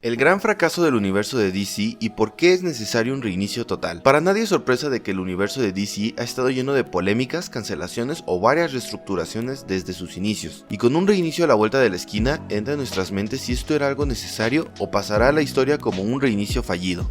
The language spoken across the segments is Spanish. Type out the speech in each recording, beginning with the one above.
El gran fracaso del universo de DC y por qué es necesario un reinicio total. Para nadie es sorpresa de que el universo de DC ha estado lleno de polémicas, cancelaciones o varias reestructuraciones desde sus inicios. Y con un reinicio a la vuelta de la esquina, entra en nuestras mentes si esto era algo necesario o pasará a la historia como un reinicio fallido.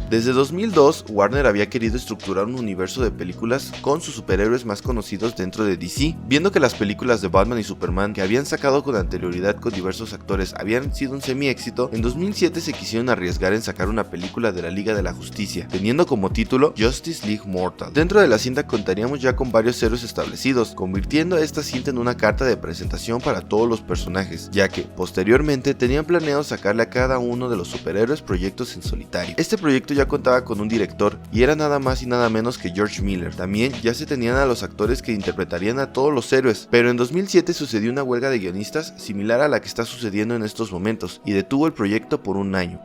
Desde 2002, Warner había querido estructurar un universo de películas con sus superhéroes más conocidos dentro de DC. Viendo que las películas de Batman y Superman que habían sacado con anterioridad con diversos actores habían sido un semi-éxito, en 2007 se quisieron arriesgar en sacar una película de la Liga de la Justicia, teniendo como título Justice League Mortal. Dentro de la cinta contaríamos ya con varios héroes establecidos, convirtiendo a esta cinta en una carta de presentación para todos los personajes, ya que, posteriormente, tenían planeado sacarle a cada uno de los superhéroes proyectos en solitario. Este proyecto ya contaba con un director y era nada más y nada menos que George Miller. También ya se tenían a los actores que interpretarían a todos los héroes, pero en 2007 sucedió una huelga de guionistas similar a la que está sucediendo en estos momentos y detuvo el proyecto por un año.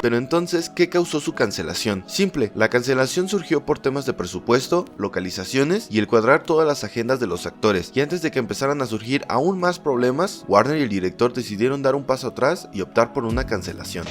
Pero entonces, ¿qué causó su cancelación? Simple, la cancelación surgió por temas de presupuesto, localizaciones y el cuadrar todas las agendas de los actores, y antes de que empezaran a surgir aún más problemas, Warner y el director decidieron dar un paso atrás y optar por una cancelación.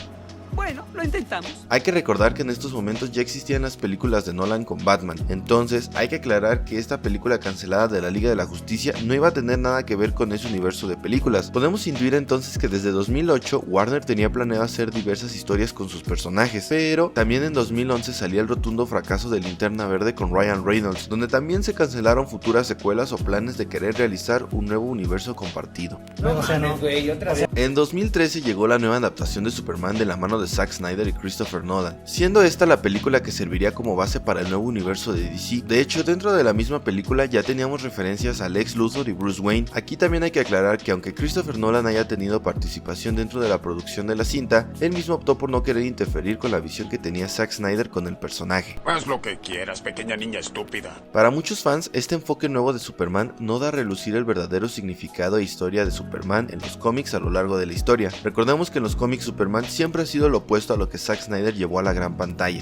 Bueno, lo intentamos. Hay que recordar que en estos momentos ya existían las películas de Nolan con Batman, entonces hay que aclarar que esta película cancelada de la Liga de la Justicia no iba a tener nada que ver con ese universo de películas. Podemos intuir entonces que desde 2008 Warner tenía planeado hacer diversas historias con sus personajes, pero también en 2011 salía el rotundo fracaso de Linterna Verde con Ryan Reynolds, donde también se cancelaron futuras secuelas o planes de querer realizar un nuevo universo compartido. En 2013 llegó la nueva adaptación de Superman de la mano de Zack Snyder y Christopher Nolan, siendo esta la película que serviría como base para el nuevo universo de DC. De hecho, dentro de la misma película ya teníamos referencias a Lex Luthor y Bruce Wayne. Aquí también hay que aclarar que aunque Christopher Nolan haya tenido participación dentro de la producción de la cinta, él mismo optó por no querer interferir con la visión que tenía Zack Snyder con el personaje. Haz lo que quieras, pequeña niña estúpida. Para muchos fans, este enfoque nuevo de Superman no da a relucir el verdadero significado e historia de Superman en los cómics a lo largo de la historia. Recordemos que en los cómics Superman siempre ha sido lo opuesto a lo que Zack Snyder llevó a la gran pantalla.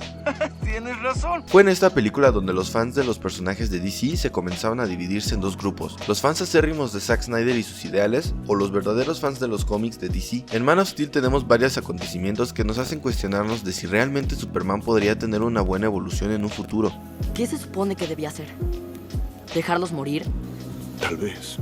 Tienes razón. Fue en esta película donde los fans de los personajes de DC se comenzaban a dividirse en dos grupos: los fans acérrimos de Zack Snyder y sus ideales, o los verdaderos fans de los cómics de DC. En Man of Steel tenemos varios acontecimientos que nos hacen cuestionarnos de si realmente Superman podría tener una buena evolución en un futuro. ¿Qué se supone que debía hacer? ¿Dejarlos morir? Tal vez.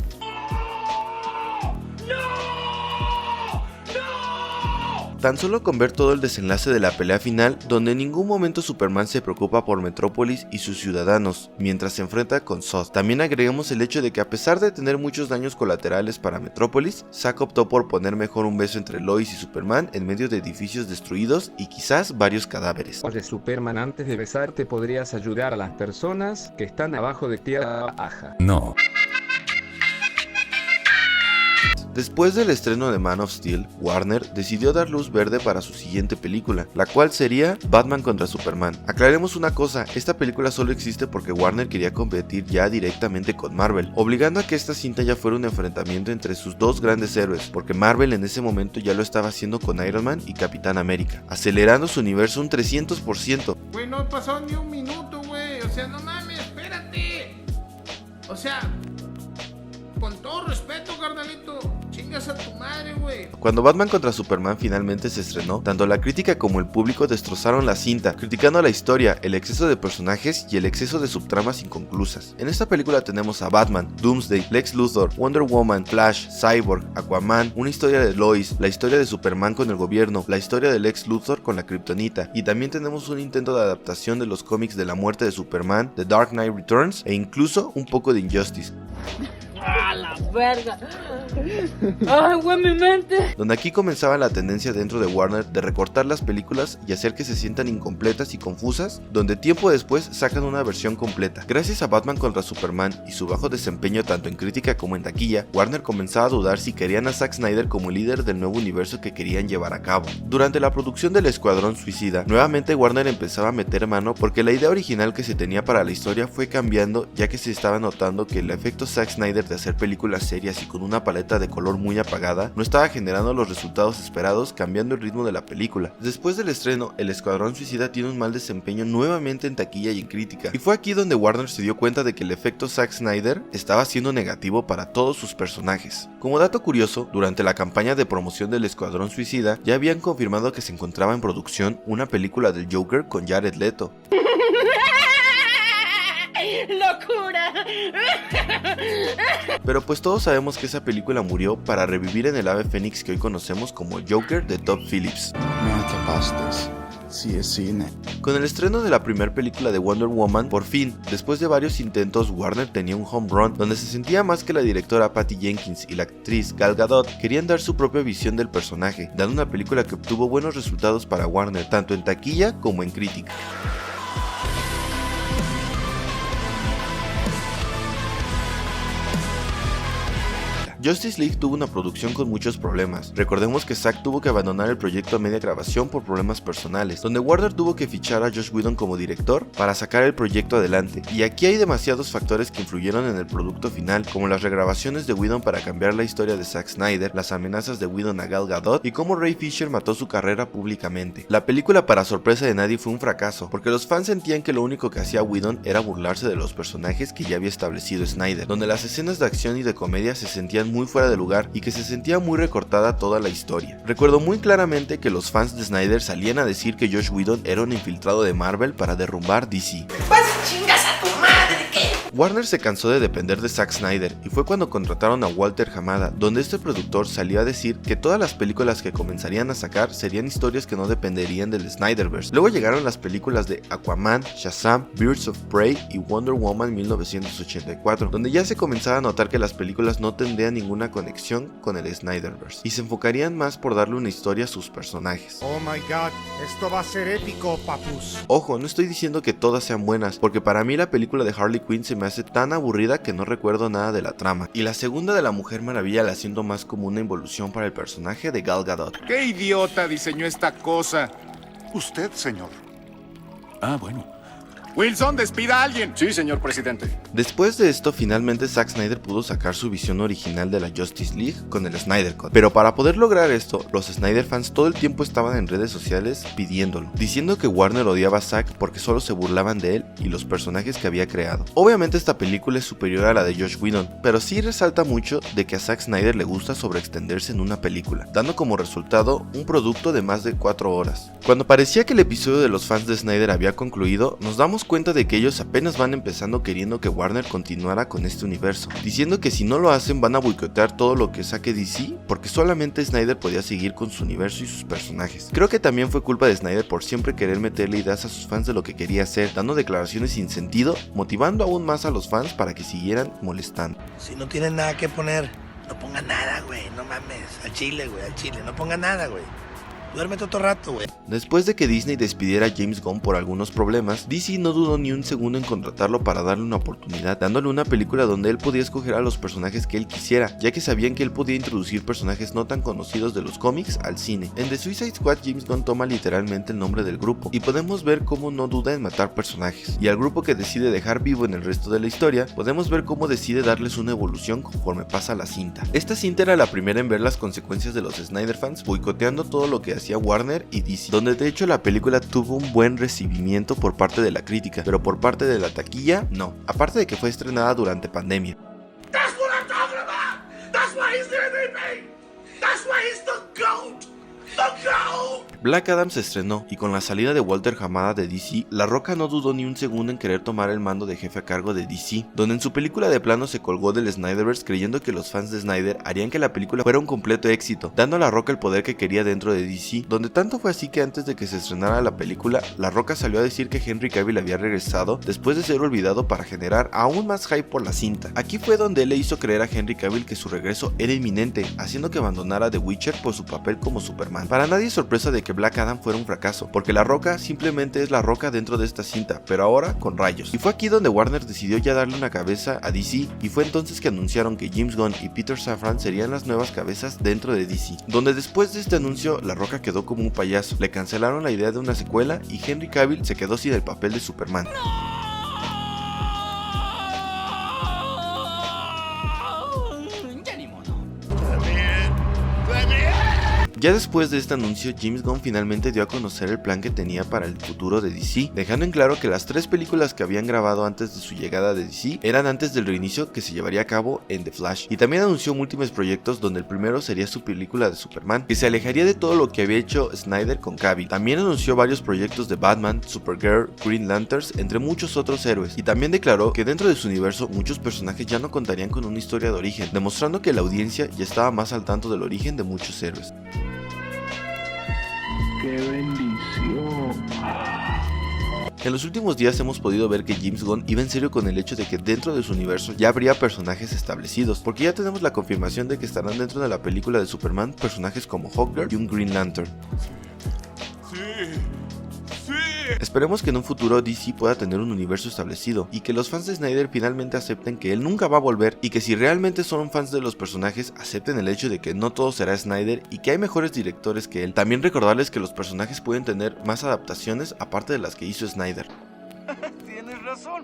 Tan solo con ver todo el desenlace de la pelea final, donde en ningún momento Superman se preocupa por Metrópolis y sus ciudadanos, mientras se enfrenta con Zod. También agregamos el hecho de que a pesar de tener muchos daños colaterales para Metrópolis, Zack optó por poner mejor un beso entre Lois y Superman en medio de edificios destruidos y quizás varios cadáveres. Oye, Superman, antes de besarte podrías ayudar a las personas que están abajo de tierra baja. No. Después del estreno de Man of Steel, Warner decidió dar luz verde para su siguiente película, la cual sería Batman contra Superman. Aclaremos una cosa, esta película solo existe porque Warner quería competir ya directamente con Marvel, obligando a que esta cinta ya fuera un enfrentamiento entre sus dos grandes héroes, porque Marvel en ese momento ya lo estaba haciendo con Iron Man y Capitán América, acelerando su universo un 300%. Güey, no pasó ni un minuto, güey, o sea, no mames, espérate. O sea, con todo respeto, carnalito, chingas a tu madre, güey. Cuando Batman contra Superman finalmente se estrenó, tanto la crítica como el público destrozaron la cinta, criticando la historia, el exceso de personajes y el exceso de subtramas inconclusas. En esta película tenemos a Batman, Doomsday, Lex Luthor, Wonder Woman, Flash, Cyborg, Aquaman, una historia de Lois, la historia de Superman con el gobierno, la historia de Lex Luthor con la Kryptonita, y también tenemos un intento de adaptación de los cómics de la muerte de Superman, The Dark Knight Returns, e incluso un poco de Injustice. ¡Ah, la verga! ¡Ay, güey, mi mente! Donde aquí comenzaba la tendencia dentro de Warner de recortar las películas y hacer que se sientan incompletas y confusas, donde tiempo después sacan una versión completa. Gracias a Batman contra Superman y su bajo desempeño tanto en crítica como en taquilla, Warner comenzaba a dudar si querían a Zack Snyder como líder del nuevo universo que querían llevar a cabo. Durante la producción del Escuadrón Suicida, nuevamente Warner empezaba a meter mano porque la idea original que se tenía para la historia fue cambiando, ya que se estaba notando que el efecto Zack Snyder de hacer películas serias y con una paleta de color muy apagada, no estaba generando los resultados esperados, cambiando el ritmo de la película. Después del estreno, El Escuadrón Suicida tiene un mal desempeño nuevamente en taquilla y en crítica, y fue aquí donde Warner se dio cuenta de que el efecto Zack Snyder estaba siendo negativo para todos sus personajes. Como dato curioso, durante la campaña de promoción del Escuadrón Suicida, ya habían confirmado que se encontraba en producción una película del Joker con Jared Leto. ¡Locura! Pero pues todos sabemos que esa película murió para revivir en el ave fénix que hoy conocemos como Joker de Todd Phillips. Me atrapaste. Sí es cine. Con el estreno de la primera película de Wonder Woman, por fin, después de varios intentos, Warner tenía un home run donde se sentía más que la directora Patty Jenkins y la actriz Gal Gadot querían dar su propia visión del personaje, dando una película que obtuvo buenos resultados para Warner, tanto en taquilla como en crítica. Justice League tuvo una producción con muchos problemas. Recordemos que Zack tuvo que abandonar el proyecto a media grabación por problemas personales, donde Warner tuvo que fichar a Joss Whedon como director para sacar el proyecto adelante. Y aquí hay demasiados factores que influyeron en el producto final, como las regrabaciones de Whedon para cambiar la historia de Zack Snyder, las amenazas de Whedon a Gal Gadot y cómo Ray Fisher mató su carrera públicamente. La película, para sorpresa de nadie, fue un fracaso, porque los fans sentían que lo único que hacía Whedon era burlarse de los personajes que ya había establecido Snyder, donde las escenas de acción y de comedia se sentían muy fuera de lugar y que se sentía muy recortada toda la historia. Recuerdo muy claramente que los fans de Snyder salían a decir que Joss Whedon era un infiltrado de Marvel para derrumbar DC. Warner se cansó de depender de Zack Snyder y fue cuando contrataron a Walter Hamada, donde este productor salió a decir que todas las películas que comenzarían a sacar serían historias que no dependerían del Snyderverse. Luego llegaron las películas de Aquaman, Shazam, Birds of Prey y Wonder Woman 1984, donde ya se comenzaba a notar que las películas no tendrían ninguna conexión con el Snyderverse y se enfocarían más por darle una historia a sus personajes. Oh my god, esto va a ser épico, papus. Ojo, no estoy diciendo que todas sean buenas, porque para mí la película de Harley Quinn se me hace tan aburrida que no recuerdo nada de la trama, y la segunda de la Mujer Maravilla la siento más como una involución para el personaje de Gal Gadot. ¿Qué idiota diseñó esta cosa? Usted, señor. Ah, bueno. Wilson, despida a alguien. Sí, señor presidente. Después de esto, finalmente Zack Snyder pudo sacar su visión original de la Justice League con el Snyder Cut. Pero para poder lograr esto, los Snyder fans todo el tiempo estaban en redes sociales pidiéndolo, diciendo que Warner odiaba a Zack porque solo se burlaban de él y los personajes que había creado. Obviamente esta película es superior a la de Joss Whedon, pero sí resalta mucho de que a Zack Snyder le gusta sobreextenderse en una película, dando como resultado un producto de más de 4 horas. Cuando parecía que el episodio de los fans de Snyder había concluido, nos damos cuenta de que ellos apenas van empezando queriendo que Warner continuara con este universo, diciendo que si no lo hacen van a boicotear todo lo que saque DC porque solamente Snyder podía seguir con su universo y sus personajes. Creo que también fue culpa de Snyder por siempre querer meterle ideas a sus fans de lo que quería hacer, dando declaraciones sin sentido, motivando aún más a los fans para que siguieran molestando. Si no tienen nada que poner, no pongan nada, güey, no mames, al chile, no pongan nada, güey. Duérmete otro rato, güey. Después de que Disney despidiera a James Gunn por algunos problemas, DC no dudó ni un segundo en contratarlo para darle una oportunidad, dándole una película donde él podía escoger a los personajes que él quisiera, ya que sabían que él podía introducir personajes no tan conocidos de los cómics al cine. En The Suicide Squad, James Gunn toma literalmente el nombre del grupo, y podemos ver cómo no duda en matar personajes, y al grupo que decide dejar vivo en el resto de la historia, podemos ver cómo decide darles una evolución conforme pasa la cinta. Esta cinta era la primera en ver las consecuencias de los Snyder fans boicoteando todo lo que hacía Warner y DC, donde de hecho la película tuvo un buen recibimiento por parte de la crítica, pero por parte de la taquilla, no, aparte de que fue estrenada durante pandemia. That's what I'm talking about. That's why he's the MVP. That's why he's the GOAT. The GOAT. Black Adam se estrenó y con la salida de Walter Hamada de DC, La Roca no dudó ni un segundo en querer tomar el mando de jefe a cargo de DC, donde en su película de plano se colgó del Snyderverse creyendo que los fans de Snyder harían que la película fuera un completo éxito, dando a La Roca el poder que quería dentro de DC, donde tanto fue así que antes de que se estrenara la película, La Roca salió a decir que Henry Cavill había regresado después de ser olvidado para generar aún más hype por la cinta. Aquí fue donde él le hizo creer a Henry Cavill que su regreso era inminente, haciendo que abandonara The Witcher por su papel como Superman. Para nadie es sorpresa de que Black Adam fuera un fracaso, porque La Roca simplemente es La Roca dentro de esta cinta, pero ahora con rayos. Y fue aquí donde Warner decidió ya darle una cabeza a DC, y fue entonces que anunciaron que James Gunn y Peter Safran serían las nuevas cabezas dentro de DC, donde después de este anuncio La Roca quedó como un payaso, le cancelaron la idea de una secuela y Henry Cavill se quedó sin el papel de Superman. Ya después de este anuncio, James Gunn finalmente dio a conocer el plan que tenía para el futuro de DC, dejando en claro que las 3 películas que habían grabado antes de su llegada de DC eran antes del reinicio que se llevaría a cabo en The Flash, y también anunció múltiples proyectos donde el primero sería su película de Superman, que se alejaría de todo lo que había hecho Snyder con Cavill. También anunció varios proyectos de Batman, Supergirl, Green Lanterns, entre muchos otros héroes, y también declaró que dentro de su universo muchos personajes ya no contarían con una historia de origen, demostrando que la audiencia ya estaba más al tanto del origen de muchos héroes. ¡Qué bendición! En los últimos días hemos podido ver que James Gunn iba en serio con el hecho de que dentro de su universo ya habría personajes establecidos, porque ya tenemos la confirmación de que estarán dentro de la película de Superman personajes como Hawkgirl y un Green Lantern. Esperemos que en un futuro DC pueda tener un universo establecido y que los fans de Snyder finalmente acepten que él nunca va a volver, y que si realmente son fans de los personajes acepten el hecho de que no todo será Snyder y que hay mejores directores que él. También recordarles que los personajes pueden tener más adaptaciones aparte de las que hizo Snyder.